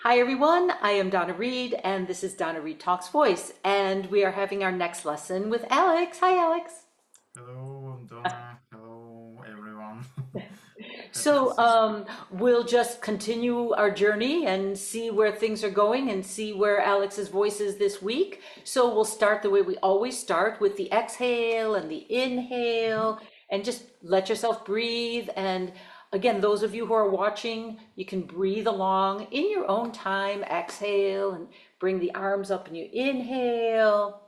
Hi everyone, I am Donna Reid and this is Donna Reid Talks Voice and we are having our next lesson with Alex. Hi Alex. Hello, Donna. Hello, everyone. Happy to So see you. we'll just continue our journey and see where things are going and see where Alex's voice is this week. So we'll start the way we always start with the exhale and the inhale and just let yourself breathe. And again, those of you who are watching, you can breathe along in your own time. Exhale and bring the arms up and you inhale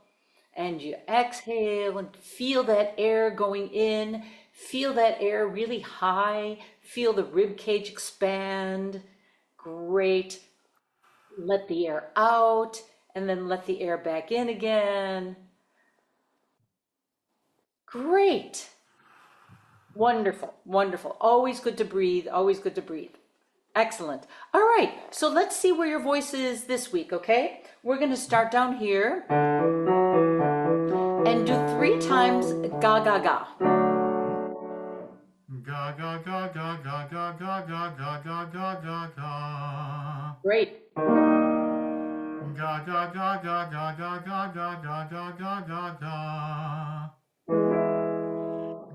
and you exhale and feel that air going in. Feel that air really high. Feel the rib cage expand. Great. Let the air out and then let the air back in again. Great. Wonderful. Wonderful. Always good to breathe. Always good to breathe. Excellent. All right. So let's see where your voice is this week, okay? We're going to start down here and do 3 times ga ga ga. Ga ga ga ga ga ga ga ga ga ga ga ga ga. Great. Ga ga ga ga ga ga ga ga ga ga ga ga ga.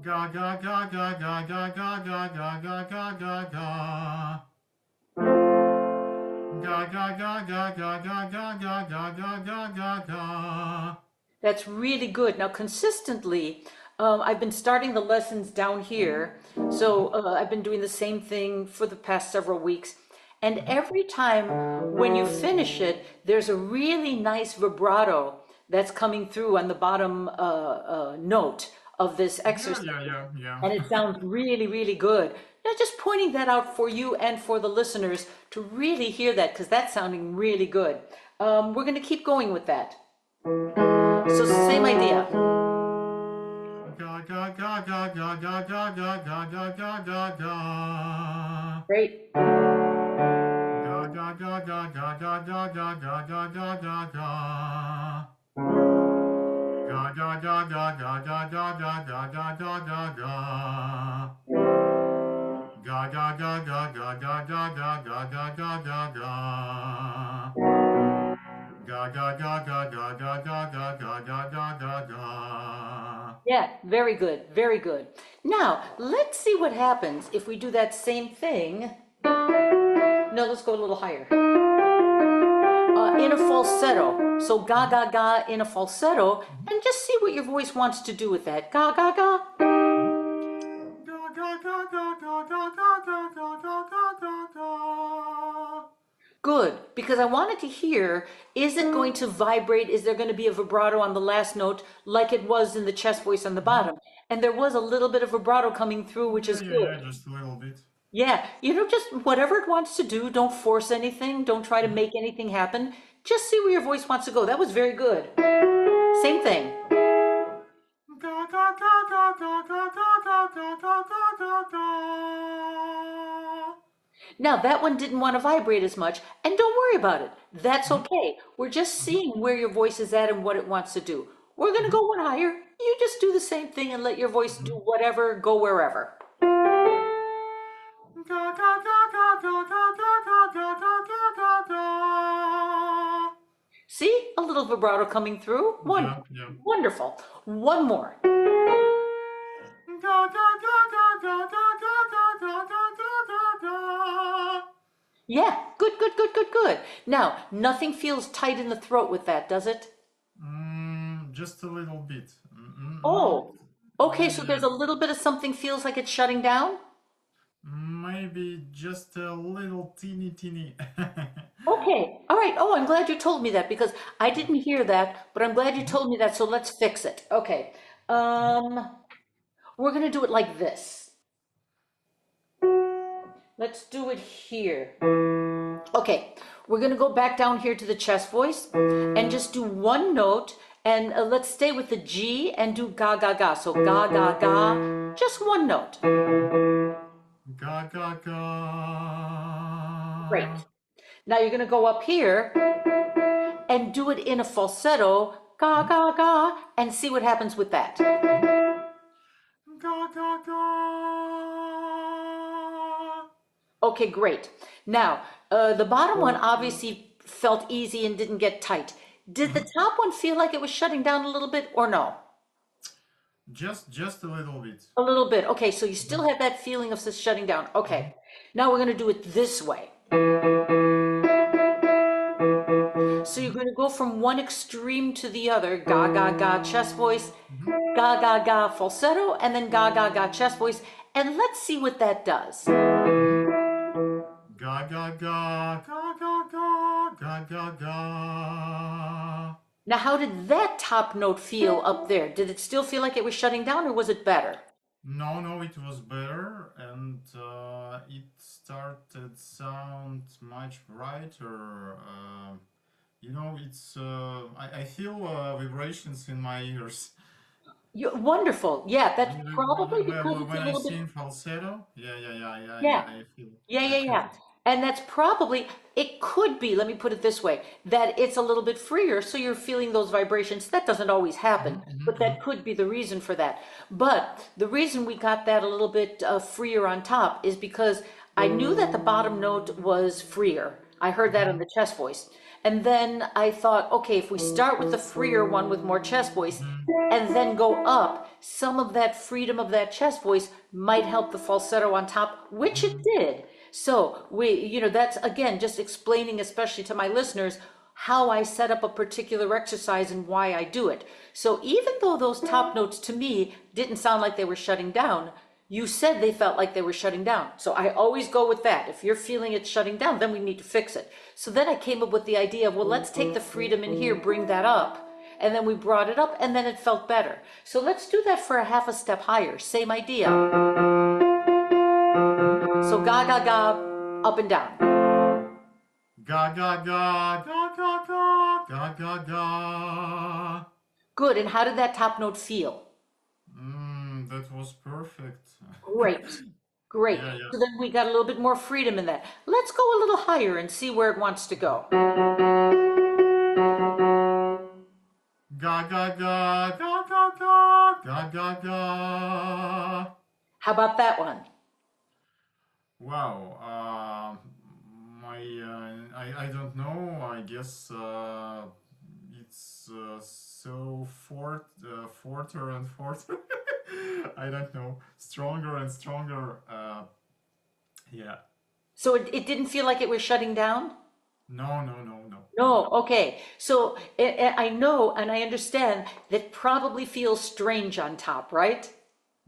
Ga ga ga ga ga ga ga ga ga ga ga ga ga. Ga ga ga ga ga ga ga ga ga ga ga ga ga. That's really good. Now, consistently, I've been starting the lessons down here. So I've been doing the same thing for the past several weeks. And every time when you finish it, there's a really nice vibrato that's coming through on the bottom note of this Yeah, exercise. yeah, yeah, And yeah. it sounds really, really good. Now, just pointing that out for you and for the listeners to really hear that, because that's sounding really good. We're going to keep going with that. So, same idea. Ga ga ga ga ga ga ga ga ga ga ga ga ga. Great. Ga ga ga ga ga ga ga ga ga ga ga ga ga. Ga ga ga ga ga ga ga ga ga ga ga ga ga. Ga ga ga ga ga ga ga ga ga ga ga ga ga. Ga ga ga ga ga ga ga ga ga ga ga ga ga. Yeah, very good, very good. Now, let's see what happens if we do that same thing. No, let's go a little higher. In a falsetto. So ga ga ga in a falsetto, and just see what your voice wants to do with that. Ga ga ga. Ga ga ga ga ga ga ga ga ga ga ga ga ga. Good, because I wanted to hear, is it going to vibrate? Is there going to be a vibrato on the last note like it was in the chest voice on the bottom? And there was a little bit of vibrato coming through, which Yeah, is yeah, yeah, good. just a little bit. Yeah, just whatever it wants to do, don't force anything, don't try to make anything happen. Just see where your voice wants to go. That was very good. Same thing. Ga ga ga ga ga ga ga ga ga ga ga ga ga. Now, that one didn't want to vibrate as much, and don't worry about it. That's okay. We're just seeing where your voice is at and what it wants to do. We're going to go one higher. You just do the same thing and let your voice do whatever, go wherever. Ga ga ga ga ga ga ga ga ga ga ga ga ga. See? A little vibrato coming through. Yeah, yeah. Wonderful. One more. Ga ga ga ga ga ga ga ga ga ga ga ga ga. Yeah, good, good, good, good, good. Now, nothing feels tight in the throat with that, does it? Just a little bit. Not. Oh, okay, so Yeah. there's a little bit of something feels like it's shutting down? Maybe just a little teeny teeny. Okay, all right. Oh, I'm glad you told me that because I didn't hear that, but I'm glad you told me that, so let's fix it. Okay. Um, we're gonna do it like this. Let's do it here. Okay, we're gonna go back down here to the chest voice and just do one note and let's stay with the G and do ga ga ga. So ga ga ga, just one note. Ga ga ga. Great. Now you're gonna go up here and do it in a falsetto, ga ga ga, and see what happens with that. Ga ga ga. Okay, great. Now, the bottom one obviously felt easy and didn't get tight. Did the Mhm. top one feel like it was shutting down a little bit or no? Just a little bit. A little bit. Okay, so you still Mhm. have that feeling of this shutting down. Okay, Mhm. now we're going to do it this way. So you're Mhm. going to go from one extreme to the other, ga ga ga chest voice, Mhm. ga ga ga falsetto, and then ga ga ga chest voice. And let's see what that does. Mhm. Ga ga ga ga ga ga ga ga ga. Now, how did that top note feel up there? Did it still feel like it was shutting down or was it better? No, no, it was better, and it started sound much brighter. I feel vibrations in my ears. Wonderful. Yeah, that's probably because it's a When I little bit, sing falsetto, yeah, yeah. Yeah, I yeah, feel yeah. it. And that's probably, it could be, let me put it this way, that it's a little bit freer, so you're feeling those vibrations. That doesn't always happen, Mhm, mhm, but mhm, that could be the reason for that. But the reason we got that a little bit freer on top is because I knew that the bottom note was freer. I heard that in mhm, the chest voice. And then I thought, okay, if we start with the freer one with more chest voice mhm, and then go up, some of that freedom of that chest voice might help the falsetto on top, which it mhm. did. So that's again just explaining, especially to my listeners, how I set up a particular exercise and why I do it. So even though those top notes to me didn't sound like they were shutting down, you said they felt like they were shutting down. So I always go with that. If you're feeling it shutting down, then we need to fix it. So then I came up with the idea of, well, let's take the freedom in here, bring that up. And then we brought it up and then it felt better. So let's do that for a half a step higher. Same idea. Mhm. So ga ga ga, up and down. Ga ga ga ga ga ga ga ga ga. Good. And how did that top note feel? That was perfect. Great. Great. Yeah, yeah. So then we got a little bit more freedom in that. Let's go a little higher and see where it wants to go. Ga ga ga ga ga ga ga ga ga. How about that one? Wow. I don't know. I guess it's so forter and forter. I don't know. Stronger and stronger. Yeah. So it didn't feel like it was shutting down? No, no, no, no, no. No. Okay. So I know and I understand that probably feels strange on top, right?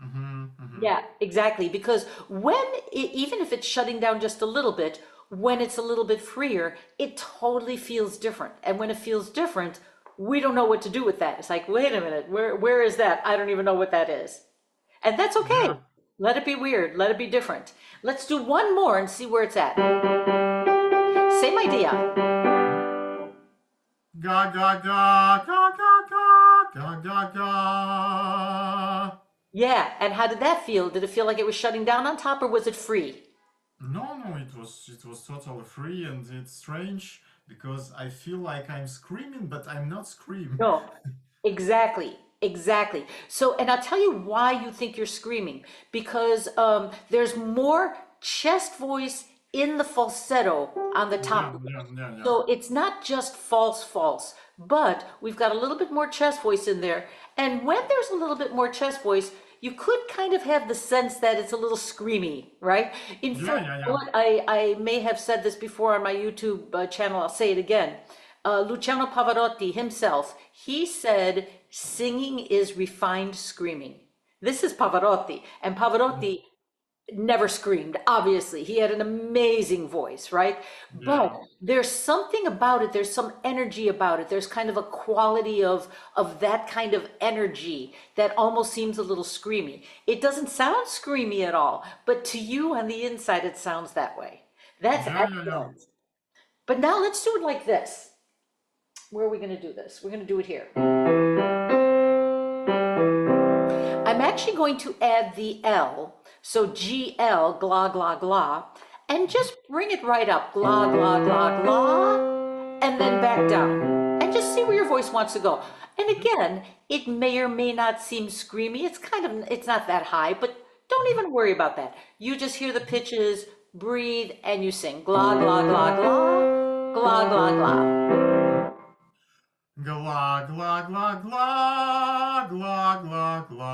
Mm-hmm, mm-hmm. Yeah, exactly. Because even if it's shutting down just a little bit, when it's a little bit freer, it totally feels different. And when it feels different, we don't know what to do with that. It's like, wait a minute, where is that? I don't even know what that is. And that's okay. Yeah. Let it be weird. Let it be different. Let's do one more and see where it's at. Same idea. Mhm. Ga ga ga ga ga ga ga ga ga. Yeah. And how did that feel? Did it feel like it was shutting down on top or was it free? No, no, it was totally free, and it's strange because I feel like I'm screaming, but I'm not screaming. No, exactly, exactly. So, and I'll tell you why you think you're screaming, because there's more chest voice in the falsetto on the top Yeah, note. yeah, yeah, yeah. So it's not just false, false, but we've got a little bit more chest voice in there. And when there's a little bit more chest voice, you could kind of have the sense that it's a little screamy, right? In Yeah, fact, yeah, you know yeah. what, I may have said this before on my YouTube channel, I'll say it again. Luciano Pavarotti himself, he said, singing is refined screaming. This is Pavarotti, and Mhm. Pavarotti never screamed, obviously. He had an amazing voice, right? But Yeah. there's something about it, there's some energy about it. There's kind of a quality of that kind of energy that almost seems a little screamy. It doesn't sound screamy at all, but to you on the inside, it sounds that way. That's Yeah, yeah, yeah. excellent. But now let's do it like this. Where are we going to do this? We're going to do it here. I'm actually going to add the L, so GL, gla, gla, gla, and Mhm. just bring it right up, gla, gla, gla, gla, and then back down. And just see where your voice wants to go. And Mhm. again, it may or may not seem screamy. It's not that high, but don't Mhm. even worry about that. You just hear the Mhm. pitches, breathe, and you sing. Gla, gla, gla, gla, gla, gla, gla. Gla, gla, gla, gla, gla, gla, gla.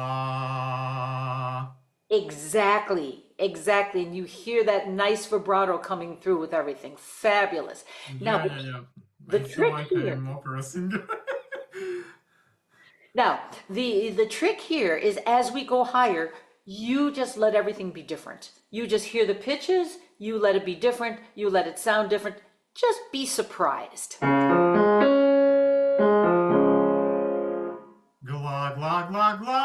Exactly, exactly. And you hear that nice vibrato coming through with everything. Fabulous. Now, Yeah, yeah, yeah. the I feel trick like here, I'm opera singer. now, the trick here is as we go higher, you just let everything be different. You just hear the pitches, you let it be different, you let it sound different. Just be surprised. Gla, gla, gla, gla.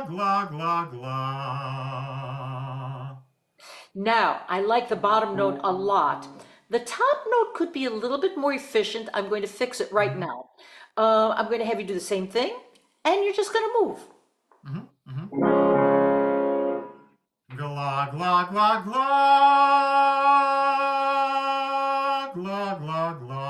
Gla, gla, gla. Now, I like the bottom note a lot. The top note could be a little bit more efficient. I'm going to fix it right Mhm, now. I'm going to have you do the same thing, and you're just going to move. mhm, mhm. Gla, gla, gla, gla. Gla, gla, gla.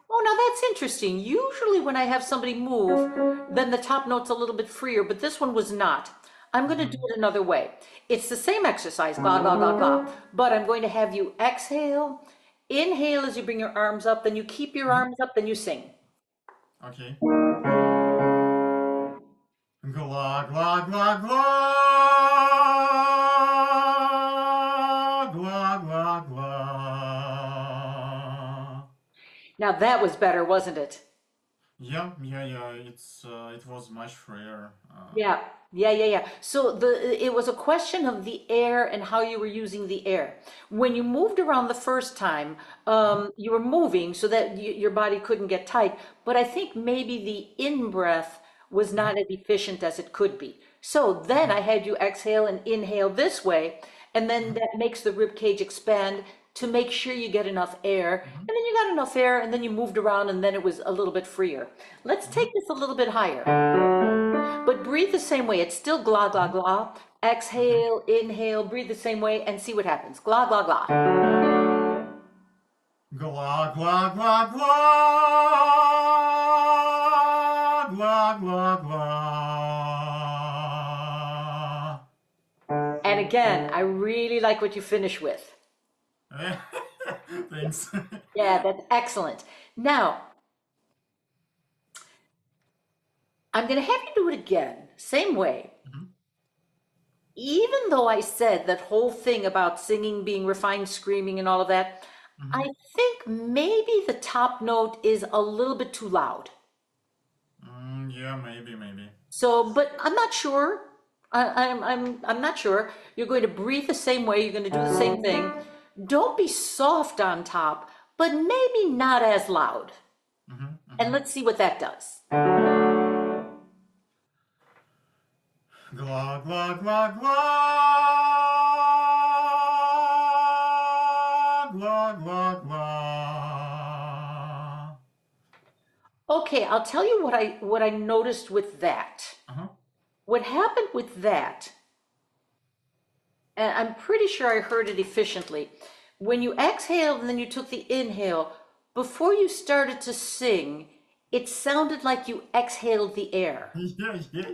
Oh, now that's interesting. Usually when I have somebody move, then the top note's a little bit freer, but this one was not. I'm going to do Mhm, it another way. It's the same exercise, blah, blah, blah, blah, but I'm going to have you exhale, inhale as you bring your arms up, then you keep your mhm. arms up, then you sing. Okay. Gla, gla, gla, gla. Gla, gla, gla. Now that was better, wasn't it? Yeah, yeah, yeah. It was much freer. Yeah, yeah. So it was a question of the air and how you were using the air. When you moved around the first time, Mhm, you were moving so that your body couldn't get tight. But I think maybe the in breath was mhm, not as efficient as it could be. So then mhm, I had you exhale and inhale this way, and then mhm, that makes the rib cage expand to make sure you get enough air. And mhm, then you got enough air, and then you moved around, and then it was a little bit freer. Let's mhm, take this a little bit higher. But breathe the same way. It's still gla gla mhm. gla. Okay. Exhale, inhale, breathe the same way and see what happens. Gla gla gla. Gla, gla, gla, gla. Gla, gla, gla. And again, I really like what you finish with. Thanks. Yeah, that's excellent. Now, I'm going to have you do it again, same way. Mhm, Even though I said that whole thing about singing being refined, screaming, and all of that, I mhm. think maybe the top note is a little bit too loud. Yeah, maybe, maybe. So, but I'm not sure. I'm not sure. You're going to breathe the same way. You're going to do the same thing. Don't be soft on top, but maybe not as loud. Mhm, And mhm. let's see what that does. Gla, gla, gla, gla. Gla, gla, gla. Okay, I'll tell you what I noticed with that. Uh-huh. What happened with that, and I'm pretty sure I heard it efficiently. When you exhaled and then you took the inhale, before you started to sing, it sounded like you exhaled the air. Yeah, yeah.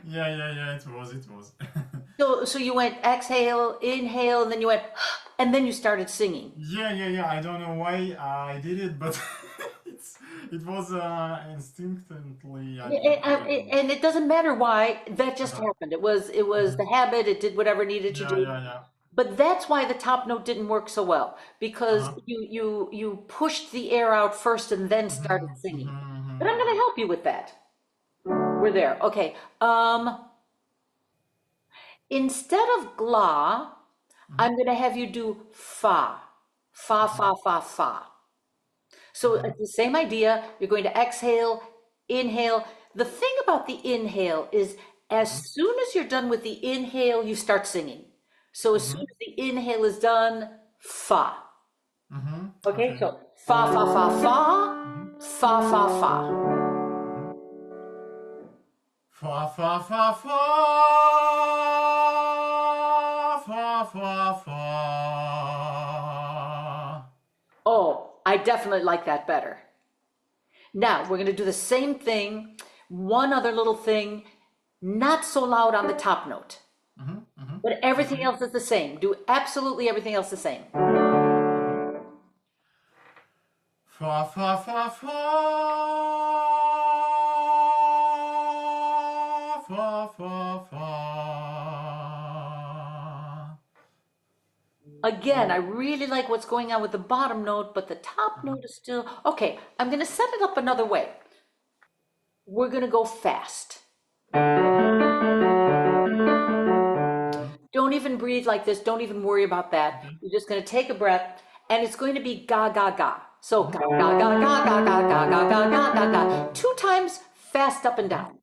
Yeah, yeah, yeah, it was, it was. So you went exhale, inhale, and then you went, and then you started singing. Yeah, yeah, yeah. I don't know why I did it, but it's it was instinctively. I don't know. And it doesn't matter why, that just Uh-huh. happened. It was the Mhm. habit, it did whatever it needed to Yeah, do. yeah, yeah. But that's why the top note didn't work so well, because Uh-huh. you pushed the air out first and then started Mhm, singing. mhm, But mhm, I'm gonna mhm. help you with that. We're there. Okay. Instead of gla, Mhm, I'm gonna have you do fa. Fa, mhm, fa, fa, fa. So mhm, it's the same idea. You're going to exhale, inhale. The thing about the inhale is as mhm, soon as you're done with the inhale, you start singing. So as soon mhm, as the inhale is done, fa. mhm. Okay, Okay. so fa, fa, fa, Mhm, fa, fa, fa, fa. mhm. Fa, fa, fa, fa. Fa, fa, fa. Oh, I definitely like that better. Now we're going to do the same thing. One other little thing. not so loud on the top note, but everything Okay. else is the same. Do absolutely everything else the same. Fa fa fa fa fa fa fa. Again, I really like what's going on with the bottom note, but the top note is still, okay, I'm going to set it up another way. We're going to go fast. Don't even breathe like this. Don't even worry about that. Okay. You're just going to take a breath, and it's going to be ga ga ga. So ga ga ga ga ga ga ga ga ga ga ga ga. Two times fast up and down.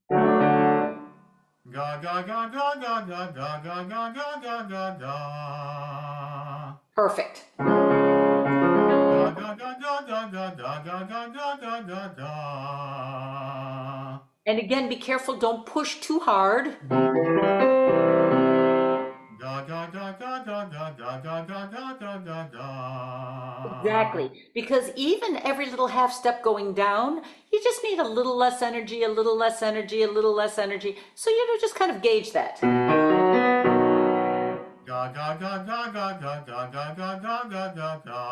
Ga ga ga ga ga ga ga ga ga ga ga ga ga. Perfect. Ga ga ga ga ga ga ga ga ga ga ga ga ga. And again, be careful. Don't push too hard. Ga ga ga ga ga ga ga ga ga ga ga ga ga. Exactly. Because even every little half step going down, you just need a little less energy, a little less energy, a little less energy. So, just kind of gauge that. Ga ga ga ga ga ga ga ga ga ga ga ga ga.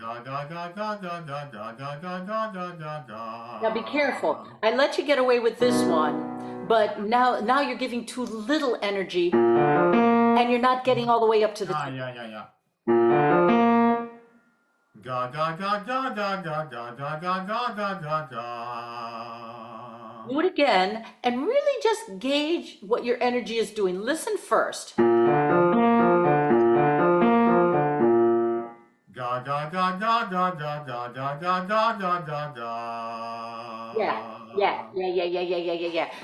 Ga ga ga ga ga ga ga ga ga ga ga ga ga. Now be careful. I let you get away with this one, but now you're giving too little energy and you're not getting all the way up to the Ah, top. yeah, yeah, yeah. Ga ga ga ga ga ga ga ga ga ga ga ga ga. Do it again and really just gauge what your energy is doing. Listen first. Ga ga ga ga ga ga ga ga ga ga ga ga ga. Yeah.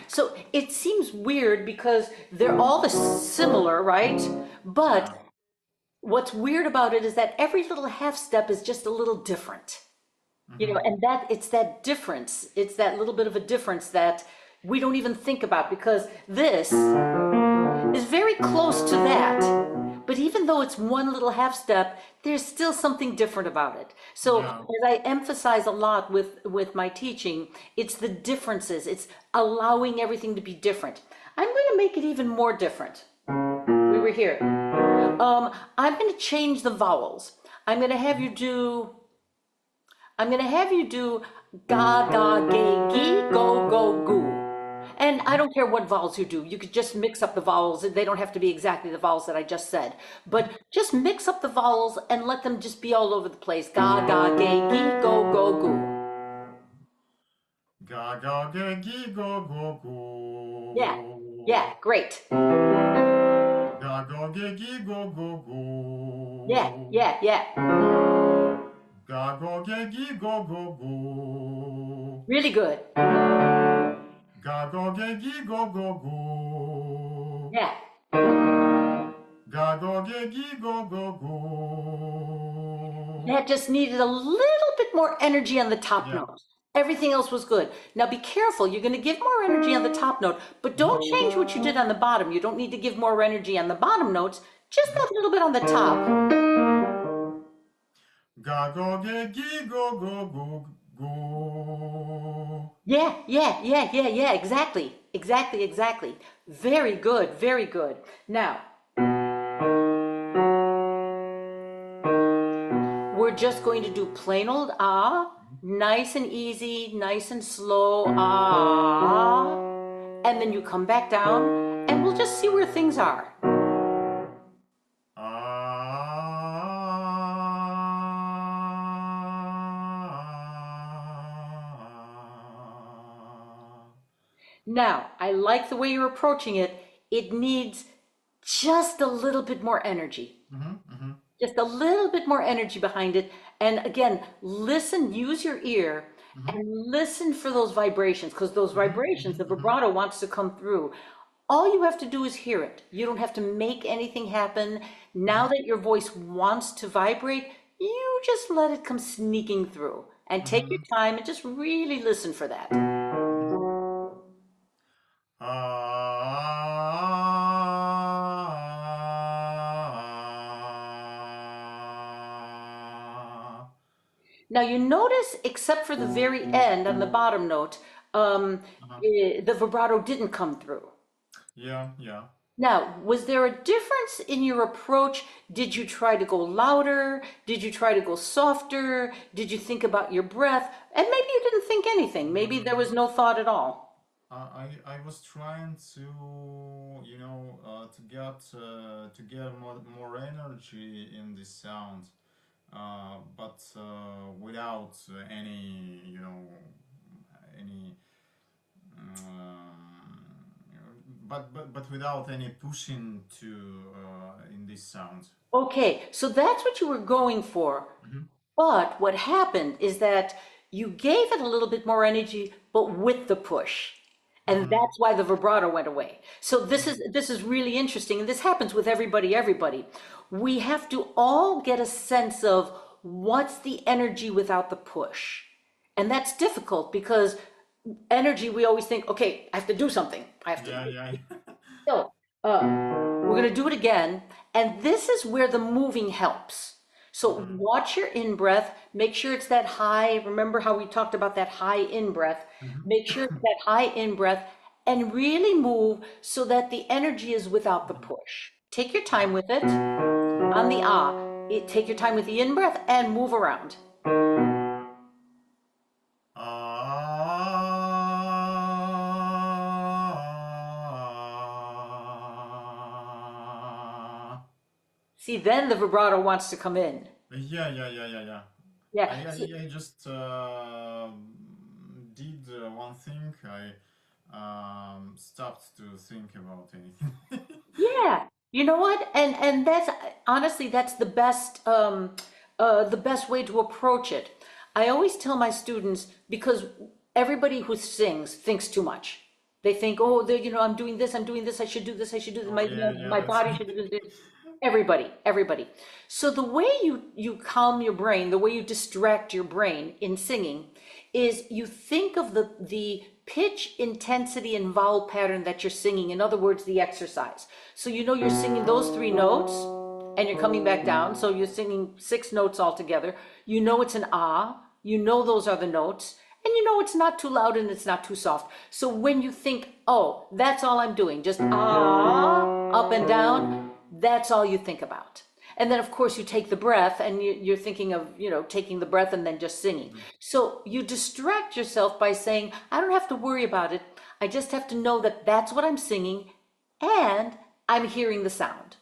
So it seems weird because they're all similar, right? But Yeah. what's weird about it is that every little half step is just a little different. And that it's that difference, it's that little bit of a difference that we don't even think about because this is very close to that. But even though it's one little half step, there's still something different about it. So Yeah. as I emphasize a lot with my teaching, it's the differences. It's allowing everything to be different. I'm going to make it even more different. We were here. I'm going to change the vowels. I'm going to have you do ga ga ge gi go go goo. And I don't care what vowels you do. You could just mix up the vowels. They don't have to be exactly the vowels that I just said. But just mix up the vowels and let them just be all over the place. Ga ga ge gi go go goo. Ga ga ge gi go go go. Yeah, great. Ga go ge gi go go go. Yeah. Ga go ge gi go go go. Really good. Ga go ge gi go go go. Yeah. Ga go ge gi go go go. That just needed a little bit more energy on the top Yeah. note. Everything else was good. Now be careful. You're going to give more energy on the top note, but don't change what you did on the bottom. You don't need to give more energy on the bottom notes, just that little bit on the top. Ga go ge gi go go go go. Yeah. Exactly. Very good. Now, we're just going to do plain old ah, nice and easy, nice and slow ah, and then you come back down and we'll just see where things are. Now, I like the way you're approaching it. It needs just a little bit more energy. Just a little bit more energy behind it. And again, listen, use your ear and listen for those vibrations because those vibrations, the vibrato wants to come through. All you have to do is hear it. You don't have to make anything happen. Now that your voice wants to vibrate, you just let it come sneaking through and take your time and just really listen for that. Now you notice, except for the very end on the bottom note, um, Uh-huh. the vibrato didn't come through. Yeah, yeah. Now, was there a difference in your approach? Did you try to go louder? Did you try to go softer? Did you think about your breath? And maybe you didn't think anything. Maybe there was Mm, no thought at all. I was trying to, to get more energy in the sound, but without any, any, but without any pushing to in this sound. Okay, so that's what you were going for. Mm-hmm. But what happened is that you gave it a little bit more energy, but with the push. And Mm-hmm. that's why the vibrato went away. So this is Mm-hmm. this is really interesting, and this happens with everybody. We have to all get a sense of what's the energy without the push. And that's difficult because energy, we always think, okay, I have to do something. I have to. Yeah, yeah. So, we're going to do it again. And this is where the moving helps. So Mm-hmm. watch your in breath. Make sure it's that high. Remember how we talked about that high in breath? Make sure it's that high in breath and really move so that the energy is without the Mm-hmm. push. Take your time with it. On the take your time with the in breath and move around. See, then the vibrato wants to come in. Yeah, yeah, yeah, yeah, yeah. Yeah. I just did one thing. I stopped to think about anything. Yeah, you know what? And that's honestly that's the best way to approach it. I always tell my students because everybody who sings thinks too much. They think, oh, I'm doing this, I should do this, I should do this, Oh yeah, yeah, my that's body me. should do this. Everybody. So the way you calm your brain, the way you distract your brain in singing is you think of the pitch, intensity, and vowel pattern that you're singing. In other words, the exercise. So you're singing those three notes and you're coming back down. So you're singing six notes altogether. You know it's an ah. You know those are the notes. And you know it's not too loud and it's not too soft. So when you think, oh, that's all I'm doing, just ah, up and down, that's all you think about. And then, of course, you take the breath and you're thinking of, taking the breath and then just singing. So you distract yourself by saying, I don't have to worry about it. I just have to know that that's what I'm singing and I'm hearing the sound.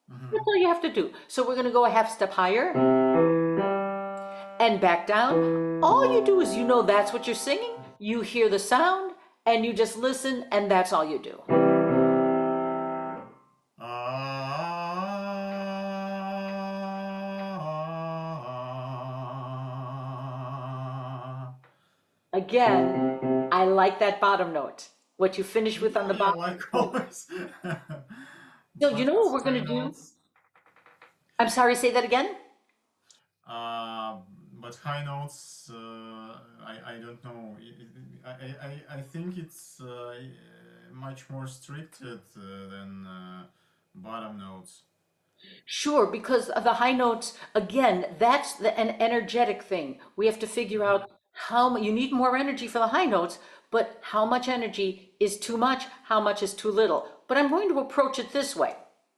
That's Mm-hmm. all you have to do. So we're going to go a half step higher and back down. All you do is that's what you're singing. You hear the sound and you just listen and that's all you do. Again, I like that bottom note. What you finish with on Yeah, the yeah, bottom. like always. So you But know what we're high going to do? notes. I'm sorry, say that again. Uh, but high notes, I don't know. I think it's much more stricted than bottom notes. Sure, because of the high notes, again, that's an energetic thing. We have to figure Mhm. out you need more energy for the high notes, but how much energy is too much, how much is too little. But I'm going to approach it this way.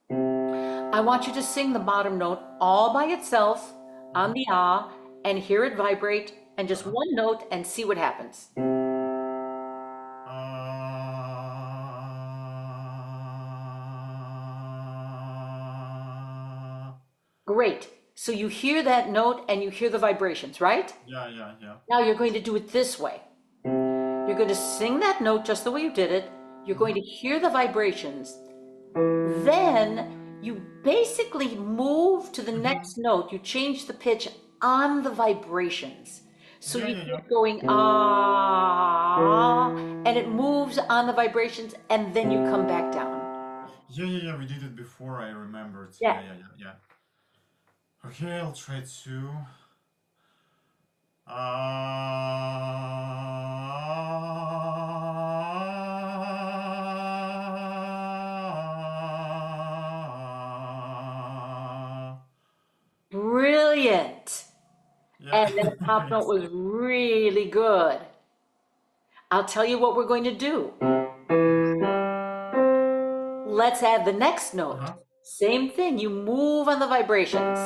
I want you to sing the bottom note all by itself on Mhm. the ah and hear it vibrate and just Uh-huh. one note and see what happens. Great. So you hear that note and you hear the vibrations, right? Yeah, yeah, yeah. Now you're going to do it this way. You're going to sing that note just the way you did it. You're going Mhm. to hear the vibrations. Then you basically move to the Mhm. next note. You change the pitch on the vibrations. So Yeah, you yeah, yeah. keep going ah, and it moves on the vibrations, and then you come back down. Yeah, yeah, yeah. We did it before. I remembered. Yeah, Yeah, yeah, yeah, yeah. Okay, I'll try to. brilliant. Yeah, And that top note thanks. was really good. I'll tell you what we're going to do. Let's add the next note. Uh-huh. Same thing, you move on the vibrations.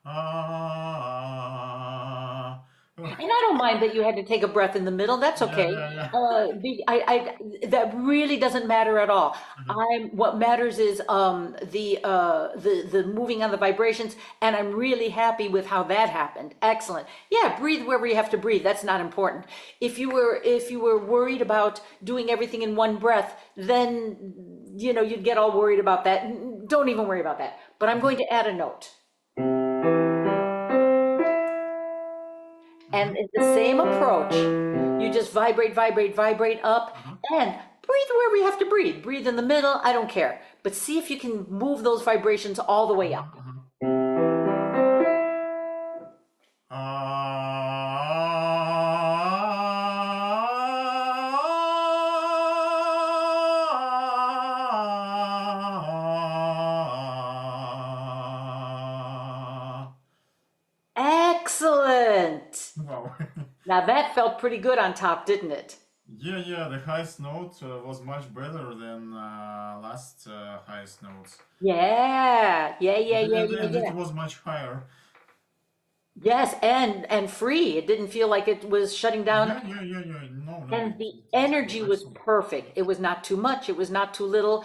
Oh, And I don't mind that you had to take a breath in the middle. That's yeah, okay. yeah, yeah. That really doesn't matter at all. Mhm. What matters is the moving on the vibrations, and I'm really happy with how that happened. Excellent. Yeah, breathe wherever you have to breathe. That's not important. If you were worried about doing everything in one breath, then you'd get all worried about that. Don't even worry about that. But I'm going to add a note. And Mhm. it's the same approach. You just vibrate, vibrate, vibrate up Uh-huh. and breathe wherever you have to breathe. Breathe in the middle, I don't care. But see if you can move those vibrations all the way Uh-huh. up. Uh-huh. Excellent. Wow. Now that felt pretty good on top, didn't it? Yeah, yeah, the highest note was much better than last highest notes. Yeah, yeah, yeah, And, yeah, and, yeah, and it yeah. was much higher. Yes, and free. It didn't feel like it was shutting down. Yeah, yeah, yeah, yeah. No, no, And it, the it, it was energy was excellent. perfect. It was not too much. It was not too little.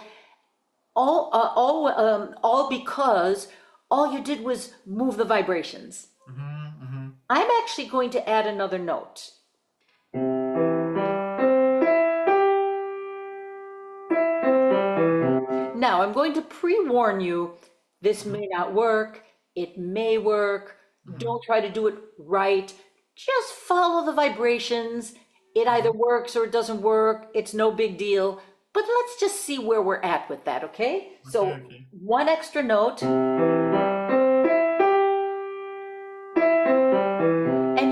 All because all you did was move the vibrations. Mm-hmm, mm-hmm. I'm actually going to add another note. Now, I'm going to pre-warn you, this Mm-hmm, may not work, it may work, mm-hmm, don't try to do it right, just follow the vibrations. It either mm-hmm. works or it doesn't work, it's no big deal, but let's just see where we're at with that, okay? Okay, So, okay. one extra note, and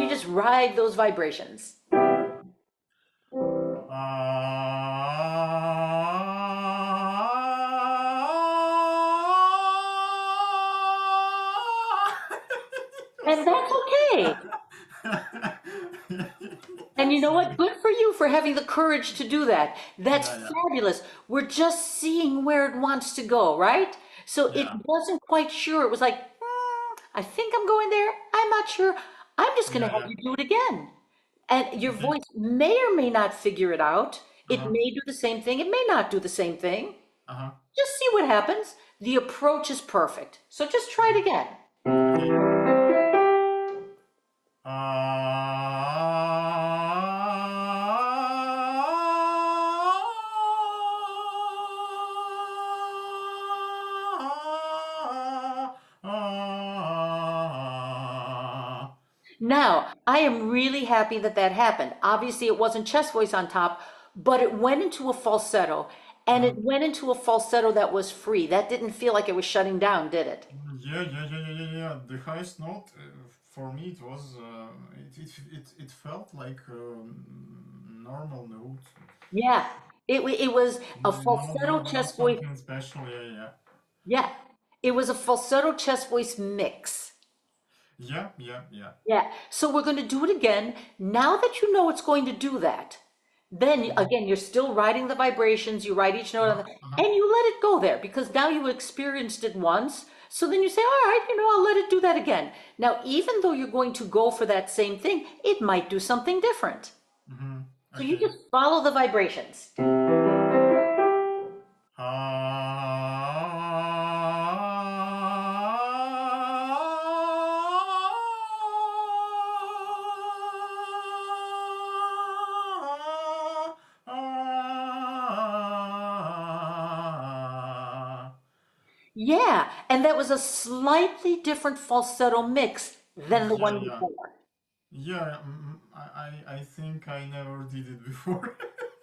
you just ride those vibrations. And that's okay. And you know what? Sorry. Good for you for having the courage to do that. That's Yeah, yeah, fabulous. We're just seeing where it wants to go, right? So it yeah, wasn't quite sure. It was like, I think I'm going there. I'm not sure. I'm just going yeah, to have yeah. you do it again. And your Okay. voice may or may not figure it out. It Uh-huh. may do the same thing. It may not do the same thing. Uh-huh. Just see what happens. The approach is perfect. So just try it Mhm. again. Okay. Now, I am really happy that that happened. Obviously, it wasn't chest voice on top, but it went into a falsetto, and Uh-huh. it went into a falsetto that was free. That didn't feel like it was shutting down, did it? Yeah, yeah, yeah, yeah, yeah, yeah. The highest note for me it was it felt like a normal note. Yeah, it was a No, falsetto not chest voice. something special. Yeah, yeah, Yeah, it was a falsetto chest voice mix. yeah, yeah, yeah. Yeah, so we're going to do it again. Now that you know it's going to do that, then Mhm. again, you're still writing the vibrations, you write each note on Uh-huh, the, uh-huh. and you let it go there because now you experienced it once. So then you say, all right, I'll let it do that again. Now, even though you're going to go for that same thing, it might do something different. Mm-hmm. So you Okay. just follow the vibrations. Yeah, and that was a slightly different falsetto mix than the Yeah, one yeah. before. Yeah, I think I never did it before.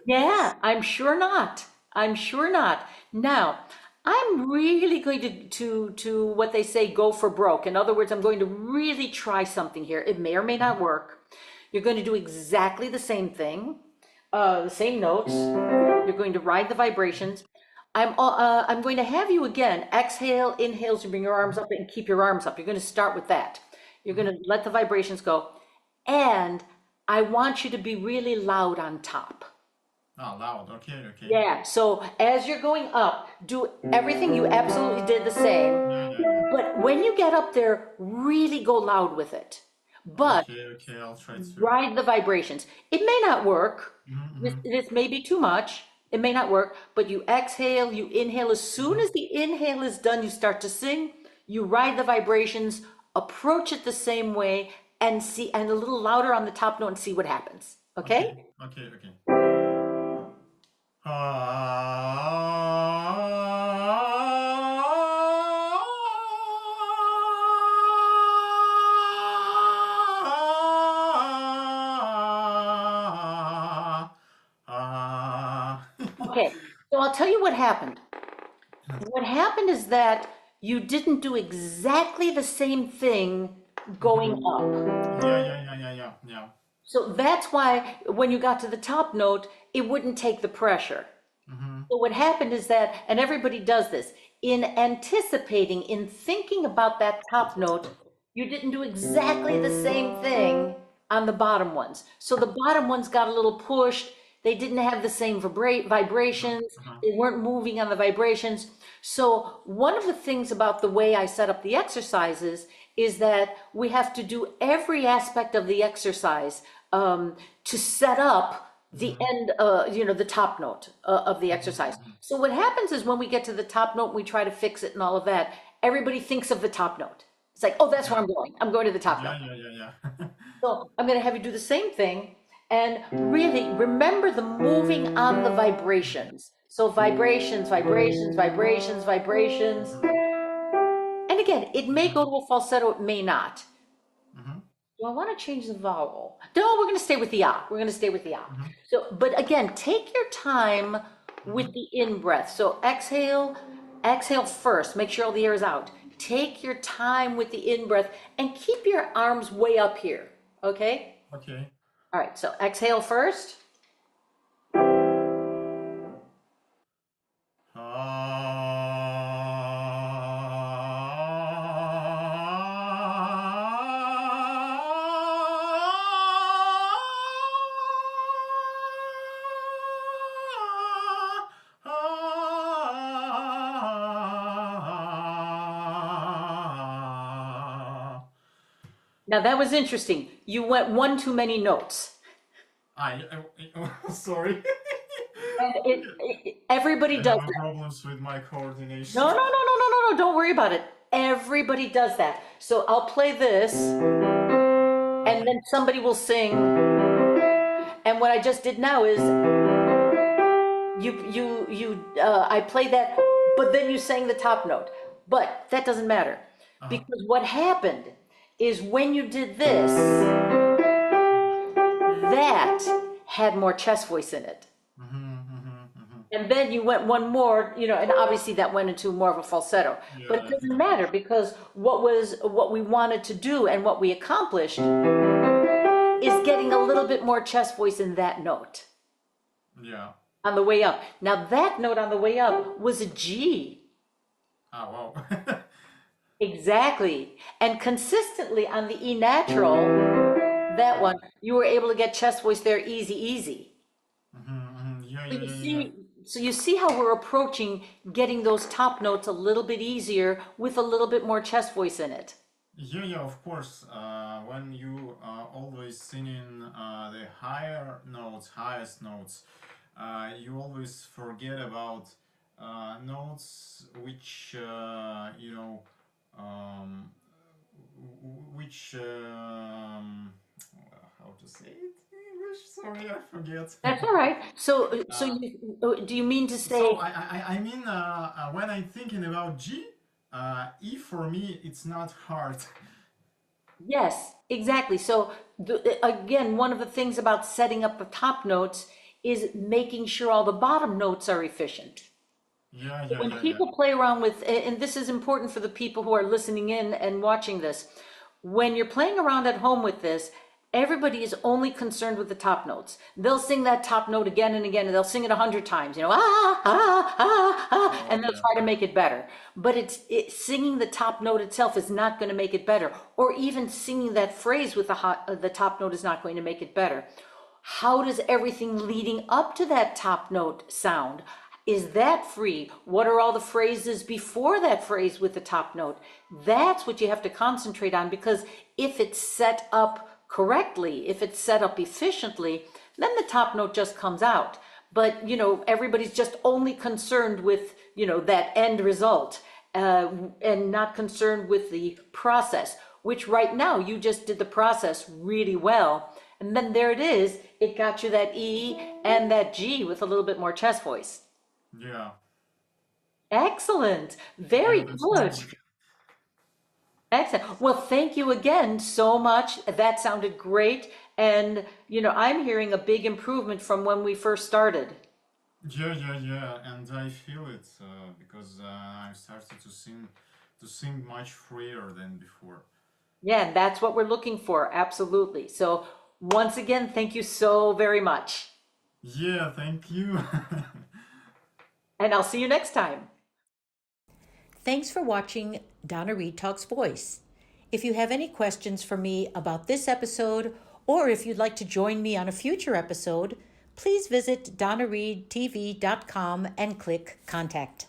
Yeah, I'm sure not. I'm sure not. Now, I'm really going to what they say, go for broke. In other words, I'm going to really try something here. It may or may not work. You're going to do exactly the same thing. the same notes. You're going to ride the vibrations. I'm going to have you again, exhale, inhale, so bring your arms up and keep your arms up. You're going to start with that. You're going to let the vibrations go. And I want you to be really loud on top. Ah, loud. Okay, okay. Yeah, so as you're going up, do everything you absolutely did the same. Yeah, yeah, yeah. But when you get up there, really go loud with it. But Okay, okay. I'll try to. ride the vibrations. It may not work. Mm-hmm, This may be too much. It may not work, but you exhale, you inhale. As soon mm-hmm. as the inhale is done, you start to sing. You ride the vibrations, approach it the same way, and see, and a little louder on the top note and see what happens. Okay? Okay, okay, okay. Okay. So I'll tell you what happened. What happened is that you didn't do exactly the same thing going Mhm. up. Yeah, yeah, yeah, yeah, yeah, yeah. So that's why when you got to the top note, it wouldn't take the pressure. Mhm. So what happened is that, and everybody does this, in anticipating, in thinking about that top note, you didn't do exactly the same thing on the bottom ones. So the bottom ones got a little pushed. They didn't have the same Uh-huh. vibrations. Uh-huh. They weren't moving on the vibrations. So one of the things about the way I set up the exercises is that we have to do every aspect of the exercise to set up the Mhm. end, the top note of the Mhm. exercise. Mhm. So what happens is when we get to the top note, we try to fix it and all of that. Everybody thinks of the top note. It's like, oh, that's where Yeah. I'm going. I'm going to the top Yeah, note. yeah, yeah, yeah. So I'm going to have you do the same thing and really remember the moving on the vibrations. So vibrations, vibrations, vibrations, vibrations. Mhm. And again, it may go Mhm. to a falsetto, it may not. Mhm. Do I want to change the vowel? No, we're going to stay with the ah. We're going to stay with the ah. Mhm. So, but again, take your time with Mhm. the in breath. So exhale, exhale first. Make sure all the air is out. Take your time with the in breath and keep your arms way up here. Okay? Okay. All right. So exhale first. Now that was interesting. You went one too many notes. Sorry. And everybody I does have that. problems with my No, coordination. no, no, no, no, no, no. Don't worry about it. Everybody does that. So I'll play this and Okay. then somebody will sing. And what I just did now is I played that, but then you sang the top note. But that doesn't matter Uh-huh. because what happened is when you did this, that had more chest voice in it. Mhm, mhm, mhm. And then you went one more, and obviously that went into more of a falsetto. But it Yeah, doesn't yeah, matter because what we wanted to do and what we accomplished is getting a little bit more chest voice in that note yeah. on the way up. Now that note on the way up was a G. Ah, wow. Exactly. And consistently on the E natural, that one, you were able to get chest voice there easy, easy. Mhm, mhm. Yeah, So yeah, you yeah, yeah. see, so you see how we're approaching getting those top notes a little bit easier with a little bit more chest voice in it. Yeah, yeah, of course. When you always singing the higher notes, highest notes, you always forget about notes which um, which how to say it in English? Sorry, I forget. That's all right. So uh, do you mean to so say, I mean when I'm thinking about G, E for me it's not hard. yes, exactly. So again, one of the things about setting up the top notes is making sure all the bottom notes are efficient. Yeah, So yeah, when yeah, yeah. people play around with, and this is important for the people who are listening in and watching this, when you're playing around at home with this, everybody is only concerned with the top notes. They'll sing that top note again and again, and they'll sing it 100 times, Oh and they'll yeah. try to make it better. But singing the top note itself is not going to make it better, or even singing that phrase with the top note is not going to make it better. How does everything leading up to that top note sound? Is that free? What are all the phrases before that phrase with the top note? That's what you have to concentrate on, because if it's set up correctly, if it's set up efficiently, then the top note just comes out. But, everybody's just only concerned with, that end result, and not concerned with the process, which right now you just did the process really well. And then there it is. It got you that E and that G with a little bit more chest voice. Yeah. Excellent. Very Yeah, that's good. magic. Excellent. Well, thank you again so much. That sounded great. And, I'm hearing a big improvement from when we first started. Yeah, yeah, yeah, and I feel it because I started to sing much freer than before. Yeah, that's what we're looking for. Absolutely. So, once again, thank you so very much. Yeah, thank you. And I'll see you next time. Thanks for watching Donna Reid Talks Voice. If you have any questions for me about this episode, or if you'd like to join me on a future episode, please visit donnareedtv.com and click Contact.